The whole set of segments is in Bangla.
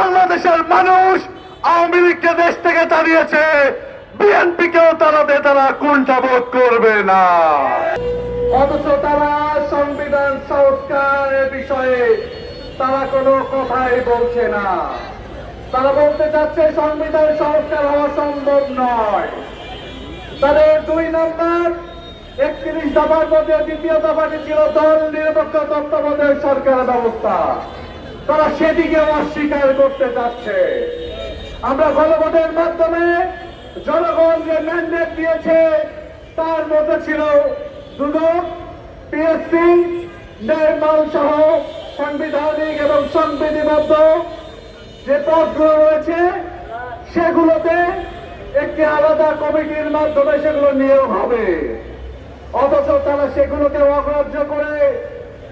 বাংলাদেশের মানুষ আওয়ামী লীগকে দেশ থেকে তাড়িয়েছে, বিএনপিকেও তাড়াতে তারা কুণ্ঠাবোধ করবে না। অথচ তারা সংবিধান সংস্কারের বিষয়ে তারা কোনো কথাই বলছে না। তারা বলতে চাচ্ছে সংবিধান সংস্কার হওয়া সম্ভব নয়। তাদের 2 নম্বর 31 দফার মধ্যে দ্বিতীয় দফাটি ছিল দল নিরপেক্ষ তত্ত্বাবধায়ক সরকার ব্যবস্থা। তারা সেদিকে অস্বীকার করতে চাচ্ছে। আমরা গণভোটের মাধ্যমে জনগণ যে ম্যান্ডেট দিয়েছে তার মধ্যে ছিল দুদক, পিএসসি, নির্মাণ সহ সাংবিধানিক এবং সংবিধিবদ্ধ যে পদগুলো রয়েছে সেগুলোতে একটি আলাদা কমিটির মাধ্যমে সেগুলো নিয়োগ হবে। অথচ তারা সেগুলোকে অগ্রাহ্য করে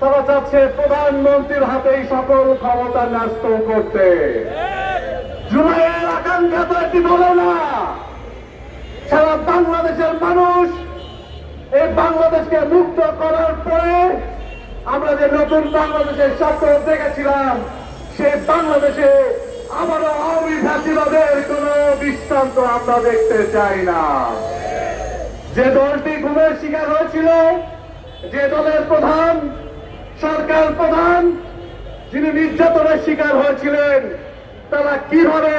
তারা চাচ্ছে প্রধানমন্ত্রীর হাতেই সকল ক্ষমতা ন্যস্ত করতে। জুলাইয়ের আকাঙ্ক্ষা তো এটি বলে না। সারা বাংলাদেশের মানুষ এই বাংলাদেশকে মুক্ত করার পরে আমরা যে নতুন বাংলাদেশের স্বপ্ন দেখেছিলাম, সেই বাংলাদেশে আবারও আওয়ামী ফ্যাসিবাদের কোন দৃষ্টান্ত আমরা দেখতে চাই না। যে দলটি গুমের শিকার হয়েছিল, যে দলের প্রধান, সরকার প্রধান যিনি নির্যাতনের শিকার হয়েছিলেন, তারা কিভাবে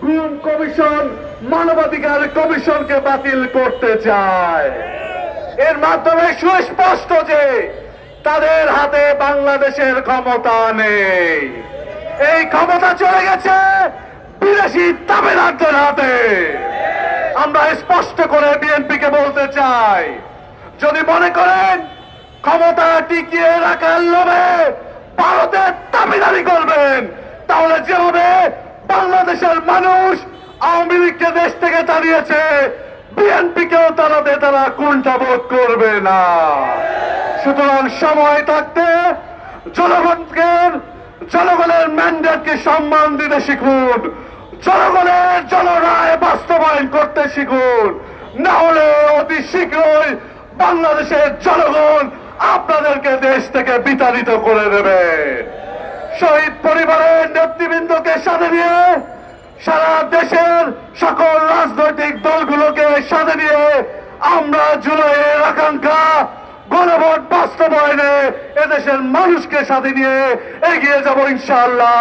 গুম কমিশন, মানবাধিকার কমিশনকে বাতিল করতে চায়? এর মাধ্যমে সুস্পষ্ট যে তাদের হাতে বাংলাদেশের ক্ষমতা নেই। এই ক্ষমতা চলে গেছে বিদেশি তাবেদারদের হাতে। আমরা স্পষ্ট করে বিএনপিকে বলতে চাই, যদি মনে করেন ক্ষমতা টিকিয়ে রাখার লোভে ভারতের দাবিদারি করবেন, তাহলে যেভাবে বাংলাদেশের মানুষ আওয়ামী লীগকে দেশ থেকে তাড়িয়েছে, বিএনপিকেও তাড়াতে তারা কুণ্ঠাবোধ করবে না। সুতরাং সময় থাকতে জনগণের ম্যান্ডেটকে সম্মান দিতে শিখুন, জনগণের জনরায় বাস্তবায়ন করতে শিখুন। না হলে অতি শীঘ্রই বাংলাদেশের জনগণ আপনাদেরকে দেশ থেকে বিতাড়িত করে দেবে। শহীদ পরিবারের নেতৃবৃন্দকে সাথে নিয়ে সারা দেশের সকল রাজনৈতিক দলগুলোকে সাথে নিয়ে আমরা জুলাইয়ের আকাঙ্ক্ষা গণভোট বাস্তবায়নে এদেশের মানুষকে সাথে নিয়ে এগিয়ে যাব ইনশাআল্লাহ।